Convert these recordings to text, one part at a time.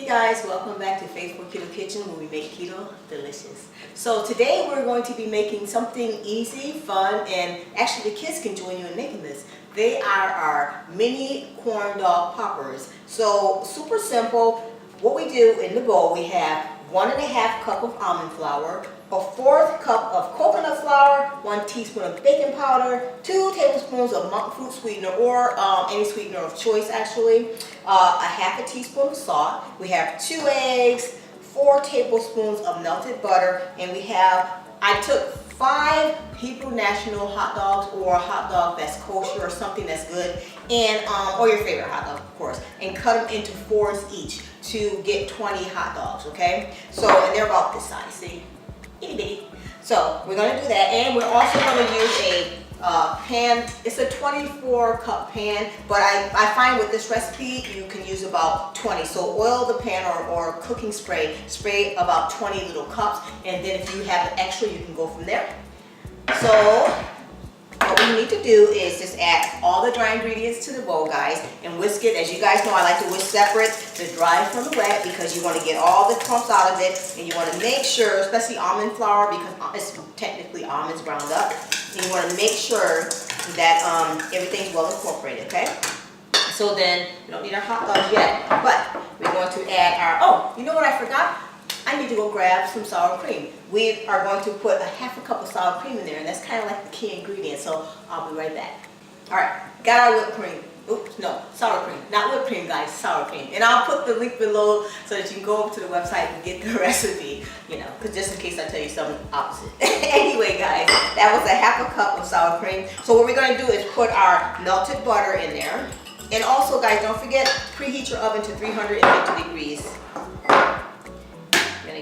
Hey guys, welcome back to Faithful Keto Kitchen where we make keto delicious. So today we're going to be making something easy, fun, and actually the kids can join you in making this. They are our mini corn dog poppers. So super simple. What we do in the bowl, we have 1.5 cup of almond flour, a 1/4 cup of coconut flour, 1 teaspoon of baking powder, 2 tablespoons of monk fruit sweetener or any sweetener of choice actually, a 1/2 teaspoon of salt. We have 2 eggs, 4 tablespoons of melted butter, and I took 5 Hebrew National hot dogs or a hot dog that's kosher or something that's good, and or your favorite hot dog of course, and cut them into 4s each to get 20 hot dogs, okay? So, and they're about this size, see? Itty bitty. So we're going to do that, and we're also going to use a pan. It's a 24 cup pan, but I find with this recipe you can use about 20. So oil the pan or cooking spray about 20 little cups, and then if you have an extra you can go from there. So what we need to do is just add all the dry ingredients to the bowl, guys, and whisk it. As you guys know, I like to whisk separate the dry from the wet because you want to get all the clumps out of it, and you want to make sure, especially almond flour because it's technically almonds ground up, and you want to make sure that everything's well incorporated, okay? So then, we don't need our hot dogs yet, but we're going to add our, you know what I forgot? I need to go grab some sour cream. We are going to put a 1/2 cup of sour cream in there, and that's kind of like the key ingredient, so I'll be right back. All right, got our whipped cream. Oops, no, sour cream. Not whipped cream, guys, sour cream. And I'll put the link below so that you can go over to the website and get the recipe, you know, because just in case I tell you something opposite. Anyway, guys, that was a 1/2 cup of sour cream. So what we're going to do is put our melted butter in there. And also, guys, don't forget, preheat your oven to 350 degrees.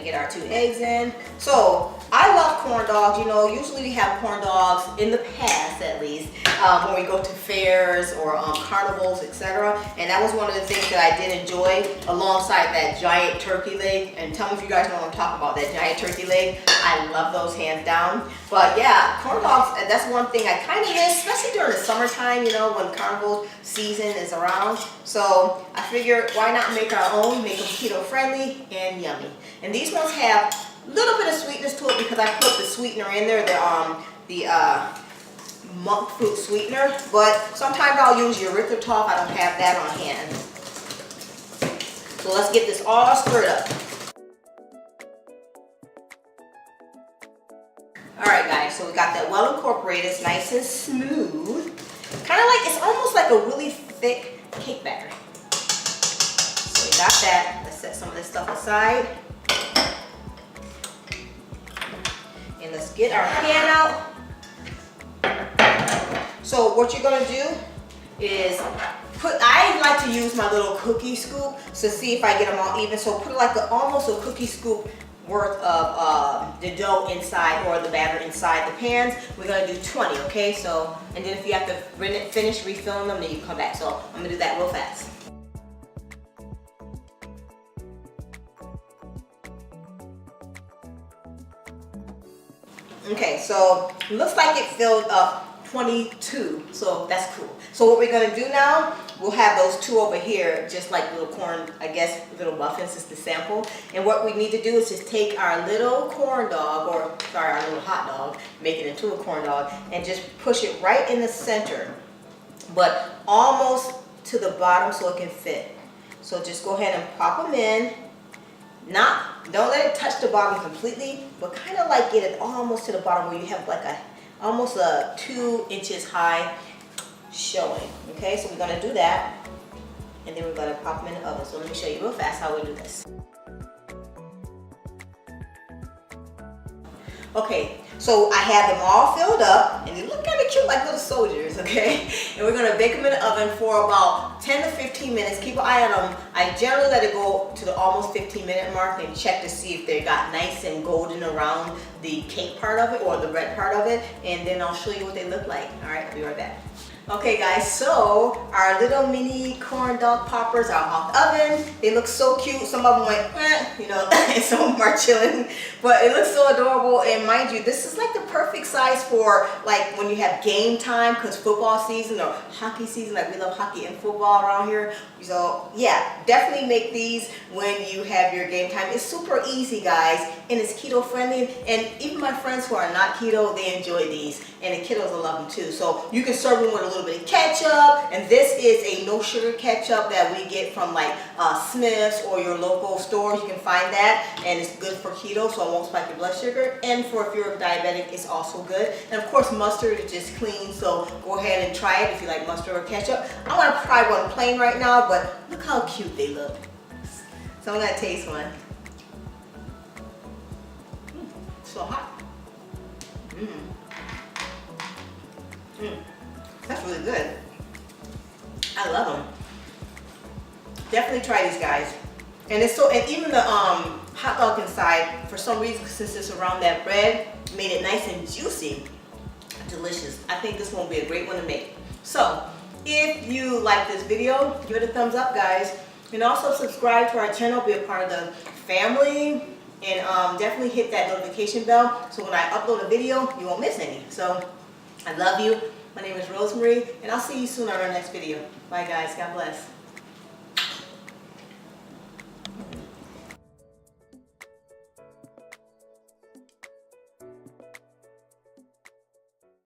Get our 2 eggs in. So I love corn dogs. You know, usually we have corn dogs in the past, at least, when we go to fairs or carnivals, etc. And that was one of the things that I did enjoy, alongside that giant turkey leg. And tell me if you guys know what I'm talking about, that giant turkey leg. I love those hands down. But yeah, corn dogs, that's one thing I kind of miss, especially during the summertime, you know, when carnival season is around. So I figured, why not make our own, make them keto friendly and yummy. And these ones have a little bit of sweetness to it because I put the sweetener in there, the monk fruit sweetener. But sometimes I'll use erythritol if I don't have that on hand. So let's get this all stirred up. Alright guys, so we got that well incorporated, it's nice and smooth. Kind of like, it's almost like a really thick cake batter. So we got that. Let's set some of this stuff aside. And let's get our pan out. So what you're going to do is I like to use my little cookie scoop to see if I get them all even. So put like almost a cookie scoop worth of the dough inside, or the batter inside the pans. We're going to do 20, okay? So, and then if you have to finish refilling them, then you come back. So I'm going to do that real fast. Okay, so it looks like it filled up 22, so that's cool. So what we're going to do now, we'll have those 2 over here, just like little corn, I guess, little muffins is the sample. And what we need to do is just take our little corn dog, or sorry, our little hot dog, make it into a corn dog, and just push it right in the center, but almost to the bottom so it can fit. So just go ahead and pop them in. Don't let it touch the bottom completely, but kind of like get it almost to the bottom where you have like almost a 2 inches high showing. Okay, so we're going to do that, and then we're going to pop them in the oven. So let me show you real fast how we do this. Okay, so I have them all filled up, and they look kind of cute like little soldiers, okay? And we're going to bake them in the oven for about 10 to 15 minutes. Keep an eye on them. I generally let it go to the almost 15-minute mark and check to see if they got nice and golden around the cake part of it or the red part of it, and then I'll show you what they look like. All right, I'll be right back. Okay guys, so our little mini corn dog poppers are off the oven. They look so cute. Some of them went, you know, and some of them are chilling. But it looks so adorable. And mind you, this is like the perfect size for like when you have game time, because football season or hockey season, like we love hockey and football around here. So yeah, definitely make these when you have your game time. It's super easy guys, and it's keto friendly. And even my friends who are not keto, they enjoy these. And the kiddos will love them too. So you can serve them with a little bit of ketchup, and this is a no sugar ketchup that we get from like Smith's or your local store. You can find that, and it's good for keto, so it won't spike your blood sugar. And for if you're diabetic, it's also good. And of course, mustard is just clean, so go ahead and try it if you like mustard or ketchup. I want to try one plain right now, but look how cute they look. So I'm gonna taste one. So hot. That's really good. I love them. Definitely try these guys. And it's so, and even the hot dog inside, for some reason, since it's around that bread, made it nice and juicy. Delicious. I think this one will be a great one to make. So, if you like this video, give it a thumbs up, guys. And also subscribe to our channel, be a part of the family. And definitely hit that notification bell so when I upload a video, you won't miss any. So, I love you. My name is Rosemary, and I'll see you soon on our next video. Bye guys, God bless.